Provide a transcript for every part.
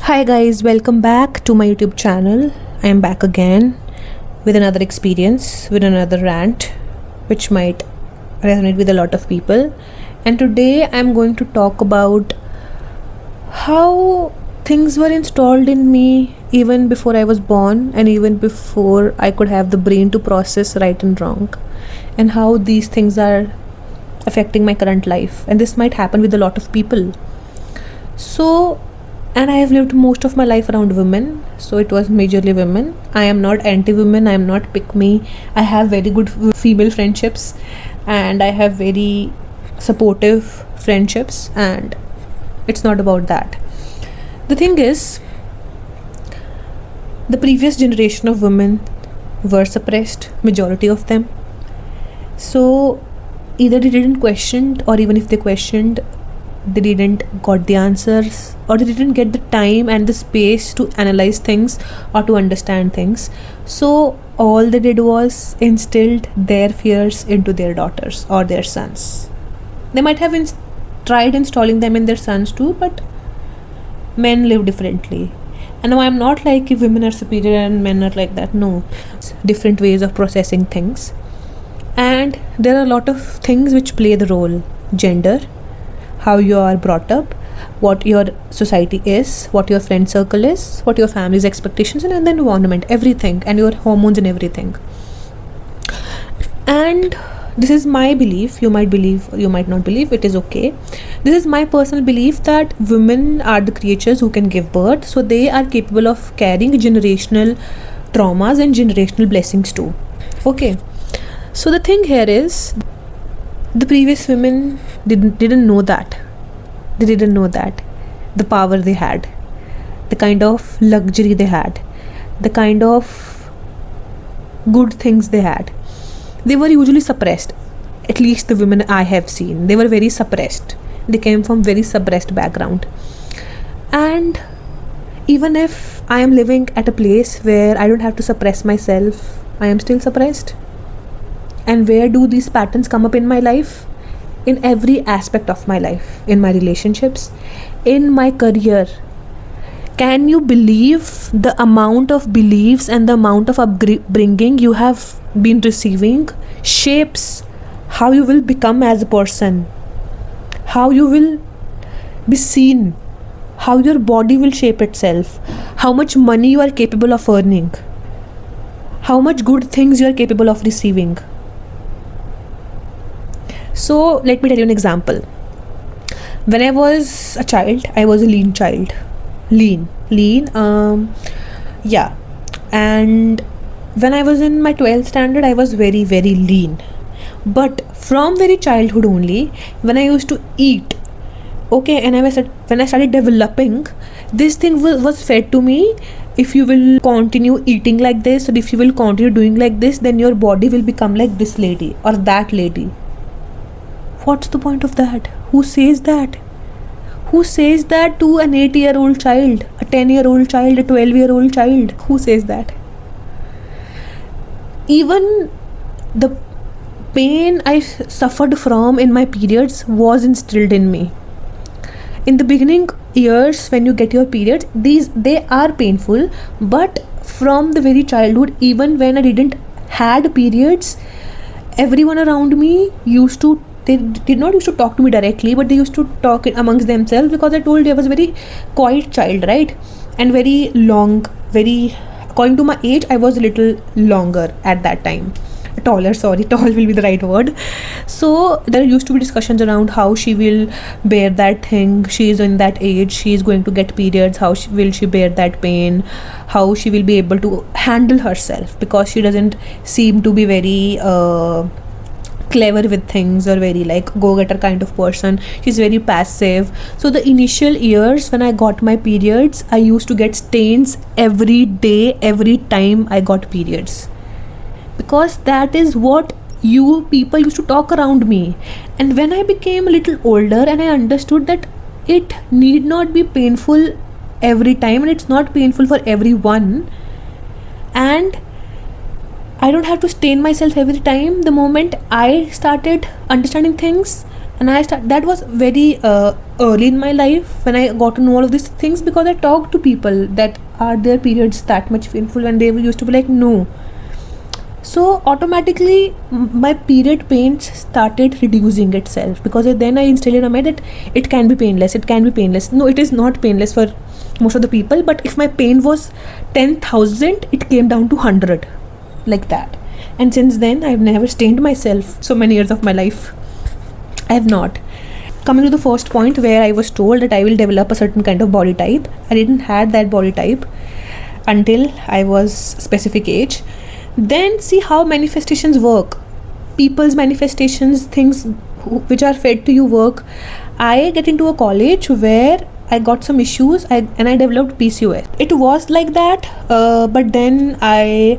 Hi guys, welcome back to my YouTube channel. I am back again with another experience, with another rant, which might resonate with a lot of people. And today I'm going to talk about how things were installed in me even before I was born and even before I could have the brain to process right and wrong, and how these things are affecting my current life. And this might happen with a lot of people. So, and I have lived most of my life around women, so it was majorly women. I am not anti-women, I am not pick me. I have very good female friendships and I have very supportive friendships, and it's not about that. The thing is, the previous generation of women were suppressed, majority of them. So either they didn't question, or even if they questioned, they didn't got the answers, or they didn't get the time and the space to analyze things or to understand things. So all they did was instilled their fears into their daughters or their sons. They might have tried installing them in their sons too, but men live differently. And now I'm not like if women are superior and men are like that. No, it's different ways of processing things. And there are a lot of things which play the role: gender, how you are brought up, what your society is, what your friend circle is, what your family's expectations and then environment, everything, and your hormones and everything. And this is my belief. You might believe or you might not believe, it is okay. This is my personal belief that women are the creatures who can give birth, so they are capable of carrying generational traumas and generational blessings too. Okay, so the thing here is, the previous women didn't know that. They didn't know that the power they had, the kind of luxury they had, the kind of good things they had. They were usually suppressed. At least the women I have seen, they were very suppressed. They came from very suppressed background. And even if I am living at a place where I don't have to suppress myself, I am still suppressed. And where do these patterns come up in my life? In every aspect of my life, in my relationships, in my career. Can you believe the amount of beliefs and the amount of upbringing you have been receiving shapes how you will become as a person, how you will be seen, how your body will shape itself, how much money you are capable of earning, how much good things you are capable of receiving. So let me tell you an example. When I was a child, I was a lean child. Lean. Yeah. And when I was in my 12th standard, I was very, very lean. But from very childhood only, when I used to eat, okay, and when I started developing, this thing was fed to me. If you will continue eating like this, or if you will continue doing like this, then your body will become like this lady or that lady. What's the point of that? Who says that? Who says that to an 8-year-old child, a 10-year-old child, a 12-year-old child? Who says that? Even the pain I suffered from in my periods was instilled in me. In the beginning years, when you get your periods, they are painful, but from the very childhood, even when I didn't had periods, everyone around me they did not used to talk to me directly, but they used to talk amongst themselves, because I told you I was a very quiet child, right? And very long, according to my age, I was a little longer at that time. Tall will be the right word. So there used to be discussions around how she will bear that thing. She is in that age, she is going to get periods. How will she bear that pain? How she will be able to handle herself, because she doesn't seem to be very clever with things, or very like go-getter kind of person. She's very passive. So the initial years when I got my periods, I used to get stains every day, every time I got periods, because that is what you people used to talk around me. And when I became a little older and I understood that it need not be painful every time, and it's not painful for everyone, and I don't have to stain myself every time. The moment I started understanding things, And that was very early in my life when I got to know all of these things, because I talked to people that are their periods that much painful, and they used to be like, no. So automatically my period pains started reducing itself, because then I instilled in my mind that it can be painless, it can be painless. No, it is not painless for most of the people, but if my pain was 10,000, it came down to 100, like that. And since then I've never stained myself so many years of my life. I have not. Coming to the first point, where I was told that I will develop a certain kind of body type, I didn't had that body type until I was specific age. Then see how manifestations work. People's manifestations, things which are fed to you work. I get into a college where I got some issues, and I developed PCOS. It was like that, but then I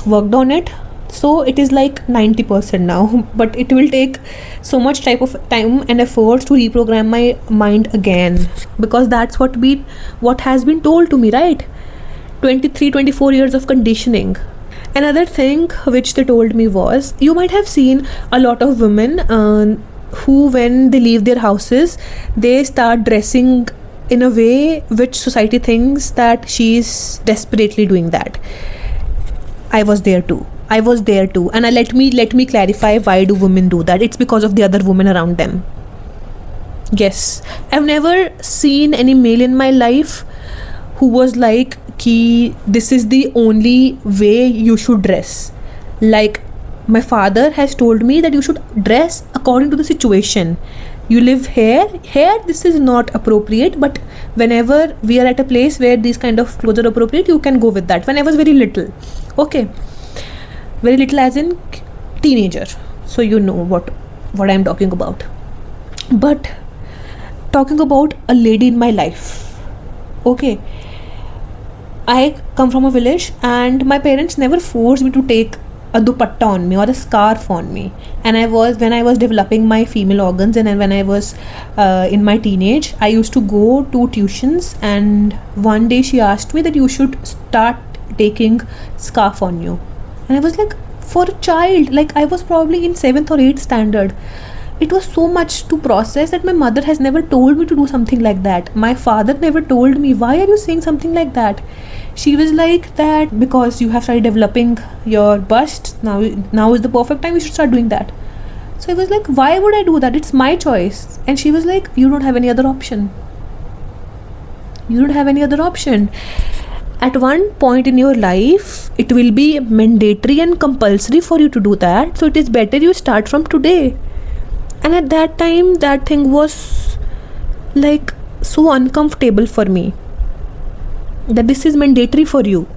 worked on it. So it is like 90% now, but it will take so much type of time and efforts to reprogram my mind again, because that's what has been told to me, right? 23-24 years of conditioning. Another thing which they told me was, you might have seen a lot of women who, when they leave their houses, they start dressing in a way which society thinks that she is desperately doing that. I was there too, and let me clarify, why do women do that? It's because of the other women around them. Yes, I've never seen any male in my life who was like, ki this is the only way you should dress. Like, my father has told me that you should dress according to the situation. You live here this is not appropriate, but whenever we are at a place where these kind of clothes are appropriate, you can go with that. When I was very little, okay, very little as in teenager, so you know what I'm talking about. But talking about a lady in my life, okay, I come from a village, and my parents never forced me to take a dupatta on me or a scarf on me. And when I was developing my female organs, and when I was in my teenage, I used to go to tuitions, and one day she asked me that you should start taking scarf on you. And I was like, for a child, like I was probably in 7th or 8th standard, it was so much to process that my mother has never told me to do something like that. My father never told me, why are you saying something like that? She was like, that because you have started developing your bust, now is the perfect time, you should start doing that. So I was like, why would I do that? It's my choice. And she was like, you don't have any other option. At one point in your life, it will be mandatory and compulsory for you to do that. So it is better you start from today. And at that time, that thing was like so uncomfortable for me, that this is mandatory for you.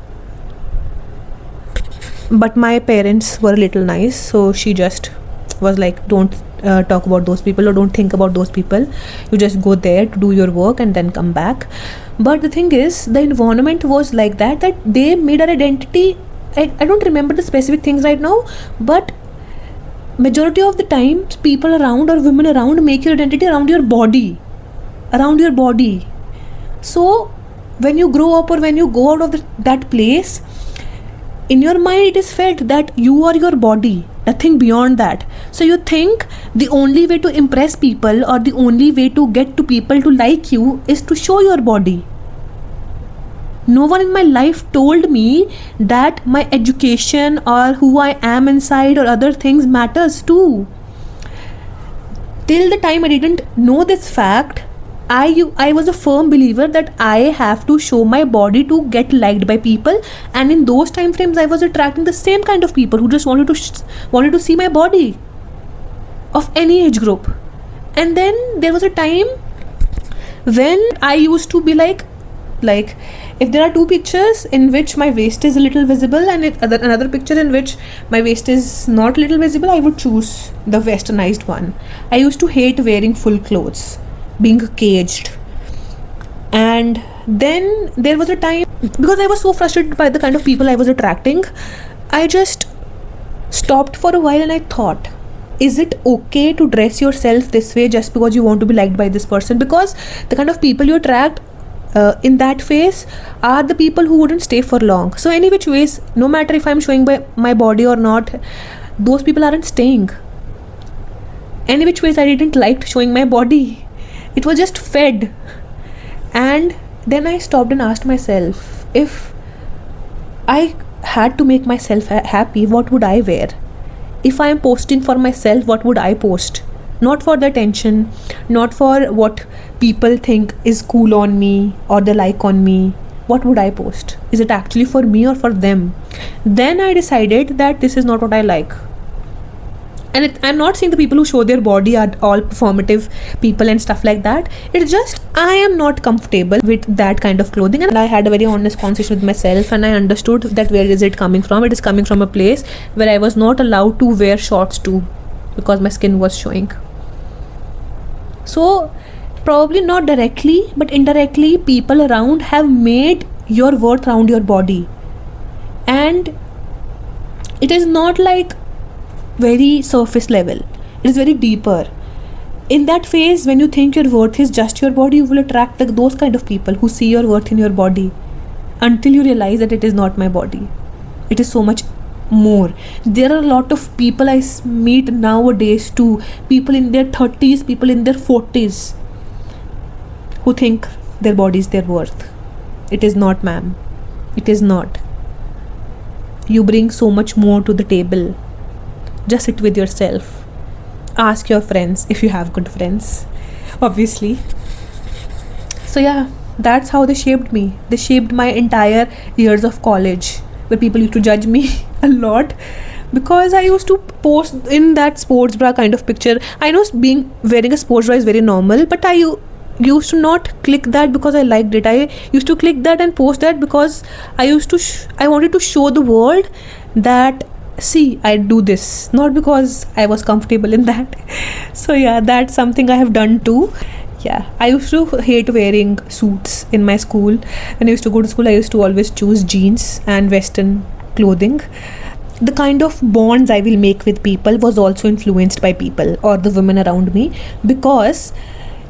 But my parents were a little nice, so she just was like, don't talk about those people, or don't think about those people. You just go there to do your work and then come back. But the thing is, the environment was like that they made our identity. I don't remember the specific things right now, but majority of the time, people around or women around make your identity around your body. So when you grow up or when you go out of that place, in your mind it is felt that you are your body, nothing beyond that. So you think the only way to impress people, or the only way to get to people to like you, is to show your body. No one in my life told me that my education or who I am inside or other things matters too. Till the time I didn't know this fact, I was a firm believer that I have to show my body to get liked by people. And in those time frames, I was attracting the same kind of people who just wanted to see my body, of any age group. And then there was a time when I used to be like if there are two pictures in which my waist is a little visible, and another picture in which my waist is not little visible, I would choose the westernized one. I used to hate wearing full clothes, being caged. And then there was a time, because I was so frustrated by the kind of people I was attracting, I just stopped for a while and I thought, is it okay to dress yourself this way just because you want to be liked by this person? Because the kind of people you attract in that phase are the people who wouldn't stay for long. So any which ways, no matter if I'm showing my body or not, those people aren't staying. any which ways I didn't like showing my body. It was just fed. And then I stopped and asked myself, if I had to make myself happy, what would I wear? If I am posting for myself, what would I post? Not for the attention, not for what people think is cool on me or they like on me. What would I post? Is it actually for me or for them? Then I decided that this is not what I like. And I'm not saying the people who show their body are all performative people and stuff like that. It's just I am not comfortable with that kind of clothing, and I had a very honest conversation with myself, and I understood that where is it coming from. It is coming from a place where I was not allowed to wear shorts too because my skin was showing. So probably not directly but indirectly, people around have made your worth around your body. And it is not like very surface level, it is very deeper. In that phase, when you think your worth is just your body, you will attract those kind of people who see your worth in your body, until you realize that it is not my body, it is so much more. There are a lot of people I meet nowadays too, people in their 30s, people in their 40s, who think their body is their worth. It is not, ma'am. It is not. You bring so much more to the table. Just sit with yourself. Ask your friends, if you have good friends, obviously. So yeah, that's how they shaped me. They shaped my entire years of college, where people used to judge me a lot because I used to post in that sports bra kind of picture. I know wearing a sports bra is very normal, but I used to not click that because I liked it. I used to click that and post that because I used to I wanted to show the world that, see, I do this, not because I was comfortable in that. So yeah, that's something I have done too. Yeah, I used to hate wearing suits in my school. When I used to go to school, I used to always choose jeans and western clothing. The kind of bonds I will make with people was also influenced by people or the women around me, because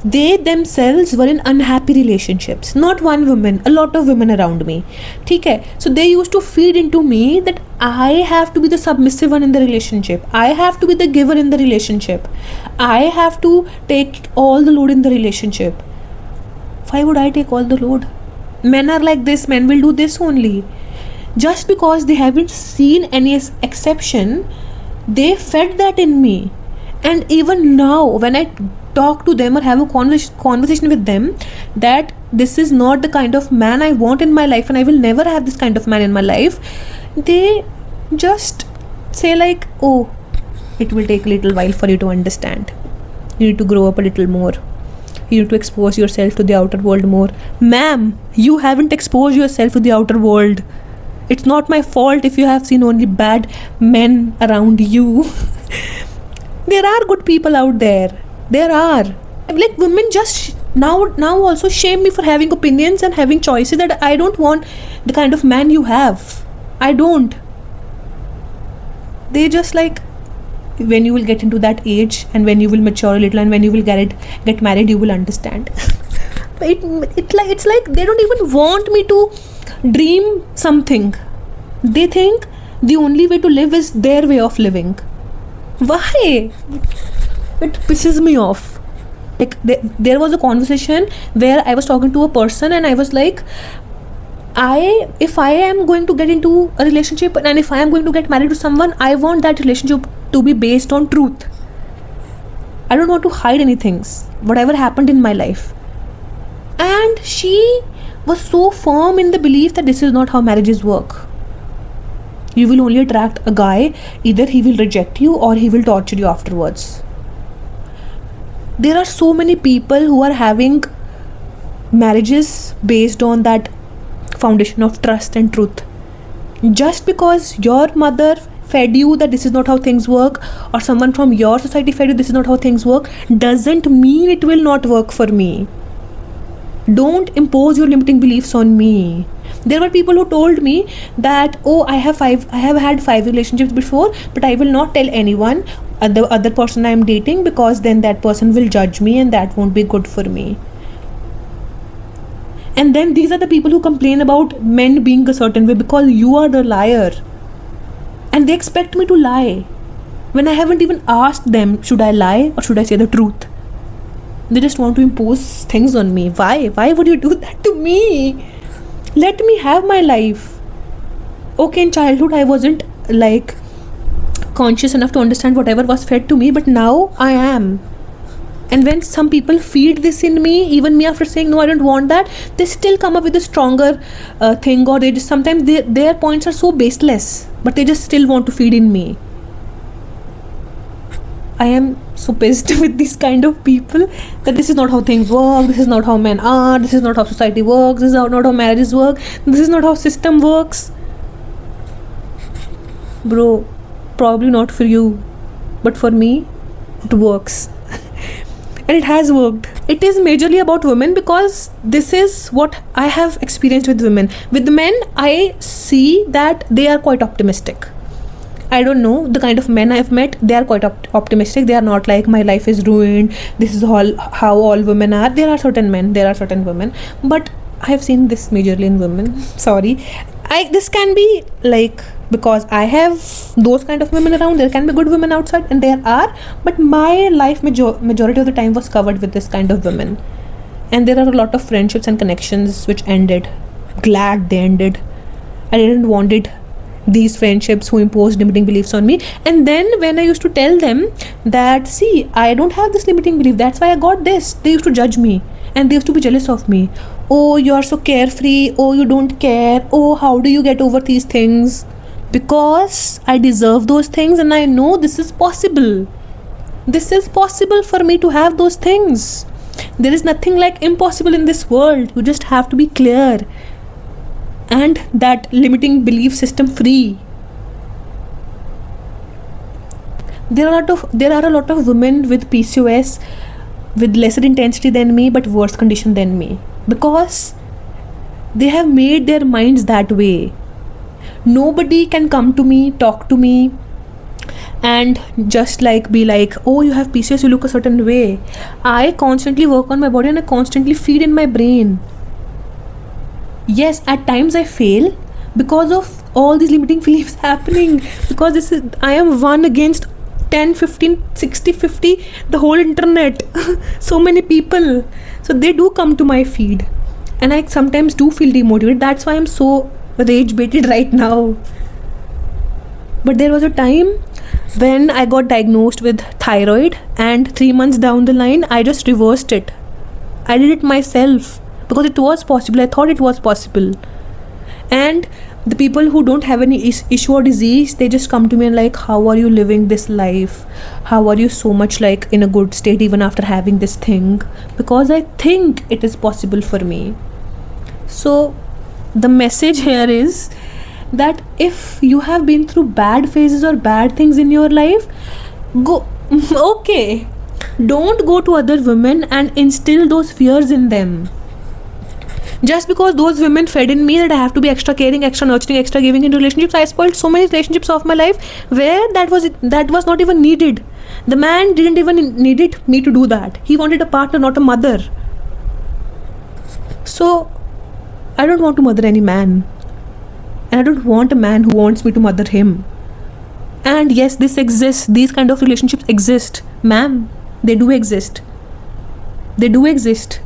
they themselves were in unhappy relationships. Not one woman, a lot of women around me. Okay? So they used to feed into me that I have to be the submissive one in the relationship. I have to be the giver in the relationship. I have to take all the load in the relationship. Why would I take all the load? Men are like this, men will do this only. Just because they haven't seen any exception, they fed that in me. And even now, when I talk to them or have a conversation with them that this is not the kind of man I want in my life and I will never have this kind of man in my life, they just say like, oh, it will take a little while for you to understand. You need to grow up a little more. You need to expose yourself to the outer world more. Ma'am, you haven't exposed yourself to the outer world. It's not my fault if you have seen only bad men around you. There are good people out there. There are. Like, women just now also shame me for having opinions and having choices, that I don't want the kind of man you have. I don't. They just like, when you will get into that age and when you will mature a little and when you will get married, you will understand. It's like they don't even want me to dream something. They think the only way to live is their way of living. Why? It pisses me off. Like, there was a conversation where I was talking to a person and I was like, if I am going to get into a relationship and if I am going to get married to someone, I want that relationship to be based on truth. I don't want to hide anything, whatever happened in my life. And she was so firm in the belief that this is not how marriages work. You will only attract a guy, either he will reject you or he will torture you afterwards. There are so many people who are having marriages based on that foundation of trust and truth. Just because your mother fed you that this is not how things work, or someone from your society fed you this is not how things work, doesn't mean it will not work for me. Don't impose your limiting beliefs on me. There were people who told me that, oh, I have had 5 relationships before, but I will not tell anyone, the other person I am dating, because then that person will judge me and that won't be good for me. And then these are the people who complain about men being a certain way because you are the liar. And they expect me to lie. when I haven't even asked them, should I lie or should I say the truth? They just want to impose things on me. Why? Why would you do that to me? Let me have my life. Okay, in childhood I wasn't like conscious enough to understand whatever was fed to me, but now I am. And when some people feed this in me, even me after saying no, I don't want that, they still come up with a stronger thing, or they just sometimes their points are so baseless, but they just still want to feed in me. I am so pissed with these kind of people that this is not how things work, this is not how men are, this is not how society works, this is not how marriages work, this is not how system works. Bro, probably not for you, but for me, it works. And it has worked. It is majorly about women because this is what I have experienced with women. With men, I see that they are quite optimistic. I don't know, the kind of men I've met, they are quite optimistic. They are not like, my life is ruined, this is all how all women are. There are certain men, there are certain women, but I have seen this majorly in women. Sorry, this can be like, because I have those kind of women around. There can be good women outside, and there are, but my life majority of the time was covered with this kind of women. And there are a lot of friendships and connections which ended. Glad they ended. I didn't wanted these friendships who imposed limiting beliefs on me. And then when I used to tell them that, see, I don't have this limiting belief, that's why I got this, they used to judge me and they used to be jealous of me. Oh, you are so carefree, oh, you don't care, oh, how do you get over these things? Because I deserve those things, and I know this is possible. This is possible for me to have those things. There is nothing like impossible in this world. You just have to be clear and that limiting belief system free. There are a lot of women with PCOS with lesser intensity than me but worse condition than me, because they have made their minds that way. Nobody can come to me, talk to me and just like be like, oh, you have PCOS, you look a certain way. I constantly work on my body and I constantly feed in my brain. Yes, at times I fail because of all these limiting beliefs happening, because I am one against 10, 15, 60, 50, the whole internet. So many people, so they do come to my feed and I sometimes do feel demotivated. That's why I'm so rage baited right now. But there was a time when I got diagnosed with thyroid, and 3 months down the line I just reversed it. I did it myself because it was possible. I thought it was possible. And the people who don't have any issue or disease, they just come to me and like, how are you living this life? How are you so much like in a good state even after having this thing? Because I think it is possible for me. So the message here is that if you have been through bad phases or bad things in your life, go okay, don't go to other women and instill those fears in them. Just because those women fed in me that I have to be extra caring, extra nurturing, extra giving in relationships, I spoiled so many relationships of my life where that was not even needed. The man didn't even needed me to do that. He wanted a partner, not a mother. So I don't want to mother any man, and I don't want a man who wants me to mother him. And yes, this exists. These kind of relationships exist, ma'am. They do exist. They do exist.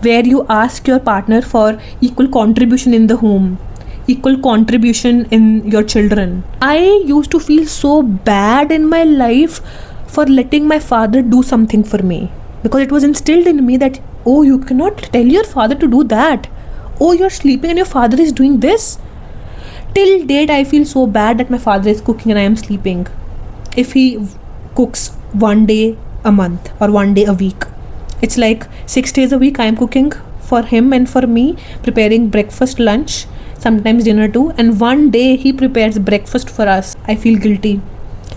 Where you ask your partner for equal contribution in the home, equal contribution in your children. I used to feel so bad in my life for letting my father do something for me, because it was instilled in me that, oh, you cannot tell your father to do that. Oh, you're sleeping and your father is doing this. Till date, I feel so bad that my father is cooking and I am sleeping. If he cooks one day a month or one day a week, it's like 6 days a week I am cooking for him and for me, preparing breakfast, lunch, sometimes dinner too, and one day he prepares breakfast for us. I feel guilty.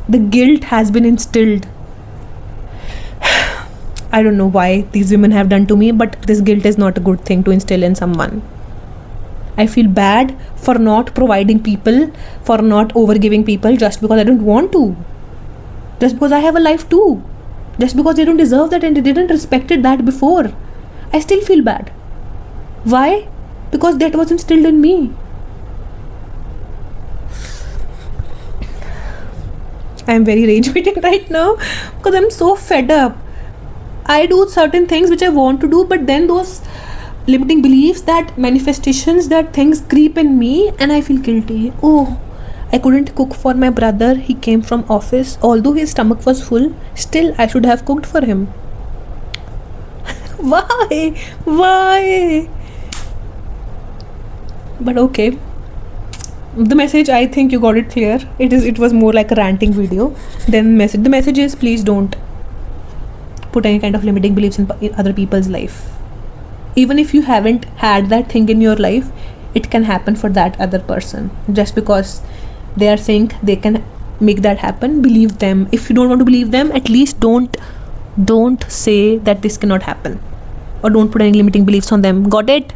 The guilt has been instilled. I don't know why these women have done to me, but this guilt is not a good thing to instill in someone. I feel bad for not providing people, for not overgiving people just because I don't want to. Just because I have a life too. Just because they don't deserve that and they didn't respected that before. I still feel bad. Why? Because that was instilled in me. I'm very rage baiting right now because I'm so fed up. I do certain things which I want to do, but then those limiting beliefs, that manifestations, that things creep in me and I feel guilty. Oh, I couldn't cook for my brother. He came from office. Although his stomach was full, still I should have cooked for him. Why? Why? But okay. The message, I think you got it clear. It was more like a ranting video. Then the message is, please don't put any kind of limiting beliefs in other people's life. Even if you haven't had that thing in your life, it can happen for that other person. Just because they are saying they can make that happen, believe them. If you don't want to believe them, at least don't say that this cannot happen, or don't put any limiting beliefs on them. Got it?